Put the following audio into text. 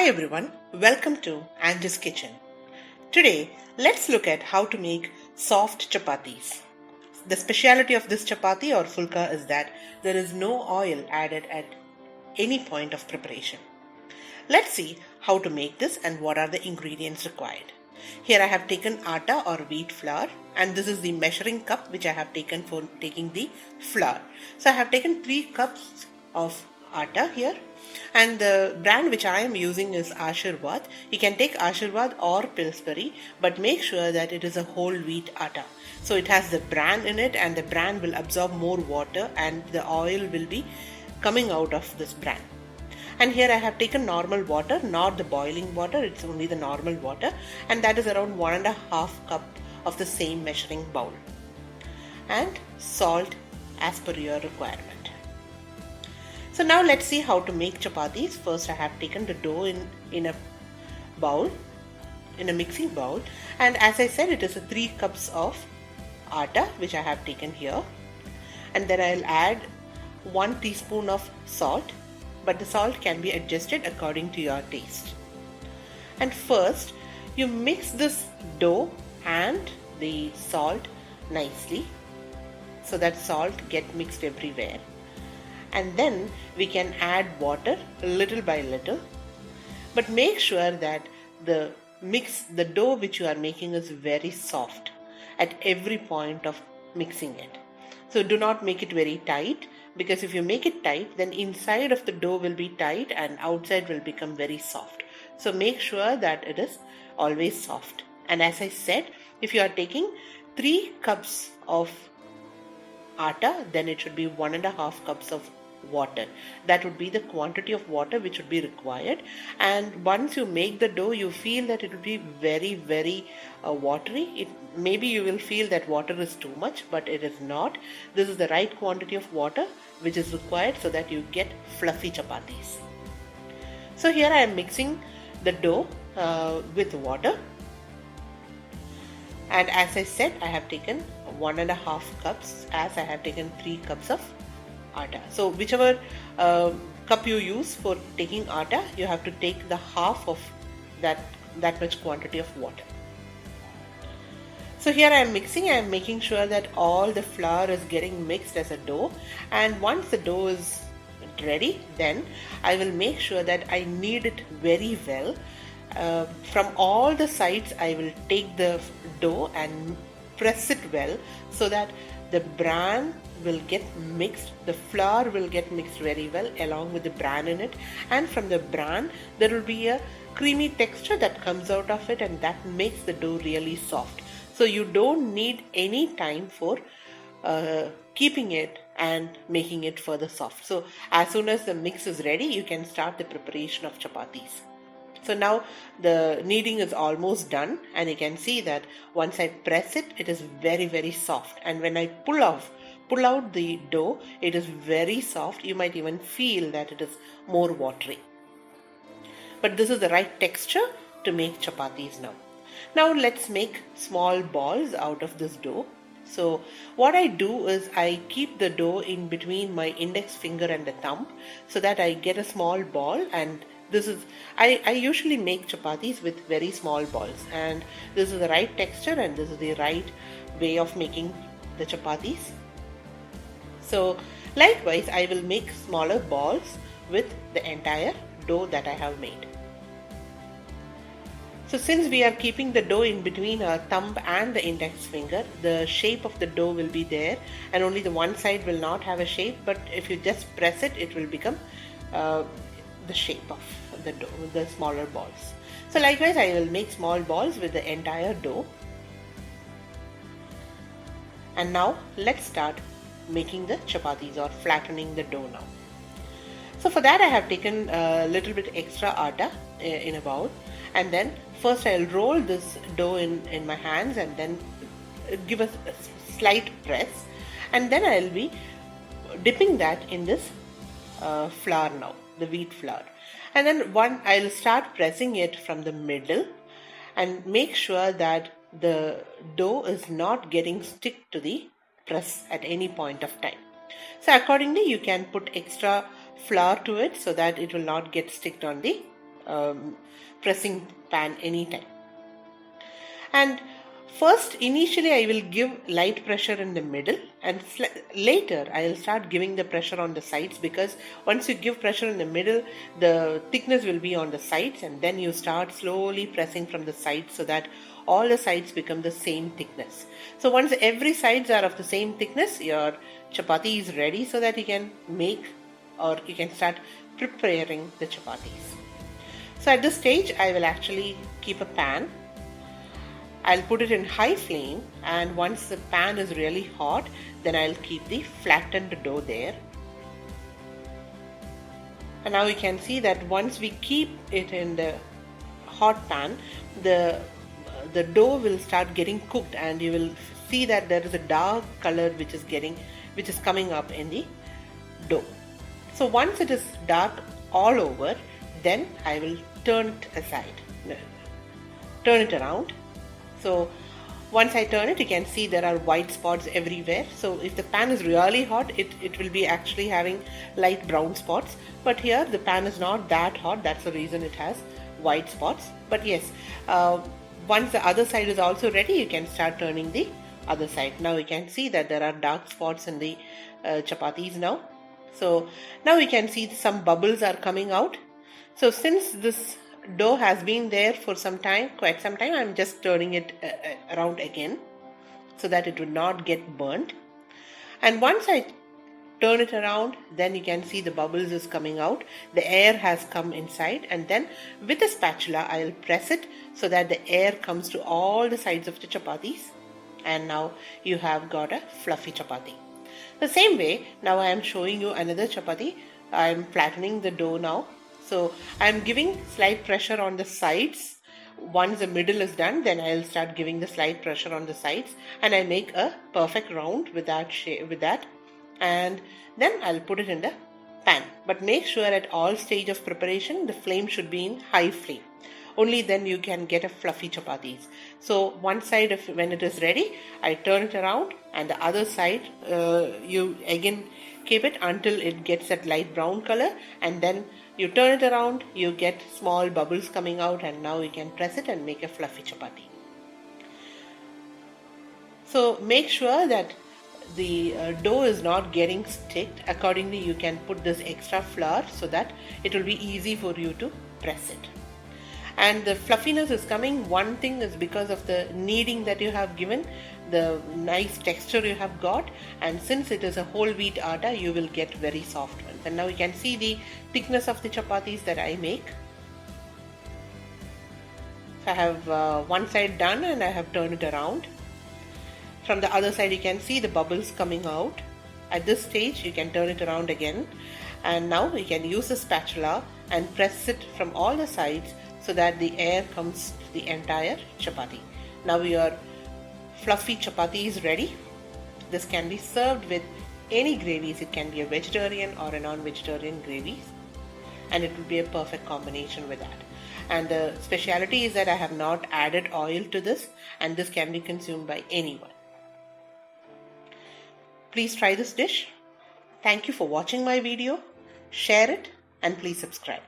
Hi everyone, welcome to Anjis kitchen. Today, let's look at how to make soft chapatis. The speciality of this chapati or Phulka is that there is no oil added at any point of preparation. Let's see how to make this and what are the ingredients required. Here I have taken atta or wheat flour, and this is the measuring cup which I have taken for taking the flour. So I have taken 3 cups of atta here, and the brand which I am using is Ashirwad. You can take Ashirwad or Pillsbury, but make sure that it is a whole wheat atta. So it has the bran in it, and the bran will absorb more water and the oil will be coming out of this bran. And here I have taken normal water, not the boiling water, it's only the normal water, and that is around 1.5 cup of the same measuring bowl. And salt as per your requirement. So now let's see how to make chapatis. First I have taken the dough in a bowl, in a mixing bowl, and as I said, it is 3 cups of atta which I have taken here, and then I'll add 1 teaspoon of salt, but the salt can be adjusted according to your taste. And first you mix this dough and the salt nicely so that salt get mixed everywhere, and then we can add water little by little, but make sure that the dough which you are making is very soft at every point of mixing it. So do not make it very tight, because if you make it tight, then inside of the dough will be tight and outside will become very soft. So make sure that it is always soft. And as I said, if you are taking 3 cups of atta, then it should be 1.5 cups of water. That would be the quantity of water which would be required. And once you make the dough, you feel that it will be very watery. Maybe you will feel that water is too much, but it is not. This is the right quantity of water which is required so that you get fluffy chapatis. So here I am mixing the dough with water, and as I said, I have taken 1.5 cups as I have taken 3 cups of atta. So whichever cup you use for taking atta, you have to take the half of that much quantity of water. So here I am mixing, I am making sure that all the flour is getting mixed as a dough, and once the dough is ready, then I will make sure that I knead it very well. From all the sides I will take the dough and press it well so that the bran will get mixed, the flour will get mixed very well along with the bran in it, and from the bran there will be a creamy texture that comes out of it, and that makes the dough really soft. So you don't need any time for keeping it and making it further soft. So as soon as the mix is ready, you can start the preparation of chapatis. So now the kneading is almost done, and you can see that once I press it, it is very soft, and when I pull out the dough, it is very soft. You might even feel that it is more watery. But this is the right texture to make chapatis now. Now let's make small balls out of this dough. So what I do is I keep the dough in between my index finger and the thumb so that I get a small ball, and this is I usually make chapatis with very small balls, and this is the right texture and this is the right way of making the chapatis. So likewise I will make smaller balls with the entire dough that I have made. So since we are keeping the dough in between our thumb and the index finger, the shape of the dough will be there, and only the one side will not have a shape, but if you just press it, it will become the shape of the dough, the smaller balls. So likewise I will make small balls with the entire dough. And now let's start making the chapatis or flattening the dough now. So for that I have taken a little bit extra atta in a bowl, and then first I'll roll this dough in my hands and then give a slight press, and then I'll be dipping that in this flour now, the wheat flour, and then I'll start pressing it from the middle and make sure that the dough is not getting stick to the press at any point of time. So accordingly you can put extra flour to it so that it will not get sticked on the pressing pan anytime. And first, initially I will give light pressure in the middle, and later I will start giving the pressure on the sides, because once you give pressure in the middle, the thickness will be on the sides, and then you start slowly pressing from the sides so that all the sides become the same thickness. So once every sides are of the same thickness, your chapati is ready so that you can make, or you can start preparing the chapatis. So at this stage, I will actually keep a pan. I'll put it in high flame, and once the pan is really hot, then I'll keep the flattened dough there. And now you can see that once we keep it in the hot pan, the dough will start getting cooked, and you will see that there is a dark color which is coming up in the dough. So once it is dark all over, then I will turn it around. So once I turn it, you can see there are white spots everywhere. So if the pan is really hot, it will be actually having light brown spots. But here the pan is not that hot. That's the reason it has white spots. But yes, once the other side is also ready, you can start turning the other side. Now you can see that there are dark spots in the chapatis now. So now you can see some bubbles are coming out. So since this dough has been there for quite some time, I'm just turning it around again so that it would not get burnt. And once I turn it around, then you can see the bubbles is coming out. The air has come inside, and then with a spatula I'll press it so that the air comes to all the sides of the chapatis, and now you have got a fluffy chapati. The same way, now I am showing you another chapati. I am flattening the dough now. So I am giving slight pressure on the sides. Once the middle is done, then I'll start giving the slight pressure on the sides, and I make a perfect round with that, and then I'll put it in the pan. But make sure at all stage of preparation, the flame should be in high flame. Only then you can get a fluffy chapatis. So one side, when it is ready, I turn it around, and the other side you again keep it until it gets that light brown color, and then you turn it around, you get small bubbles coming out, and now you can press it and make a fluffy chapati. So make sure that the dough is not getting sticked. Accordingly, you can put this extra flour so that it will be easy for you to press it. And the fluffiness is coming. One thing is because of the kneading that you have given, the nice texture you have got, and since it is a whole wheat atta, you will get very soft ones. And now you can see the thickness of the chapatis that I make. So I have one side done, and I have turned it around. From the other side, you can see the bubbles coming out. At this stage, you can turn it around again, and now you can use a spatula and press it from all the sides so that the air comes to the entire chapati. Now your fluffy chapati is ready. This can be served with any gravies. It can be a vegetarian or a non-vegetarian gravies, and it will be a perfect combination with that. And the speciality is that I have not added oil to this, and this can be consumed by anyone. Please try this dish. Thank you for watching my video. Share it, and please subscribe.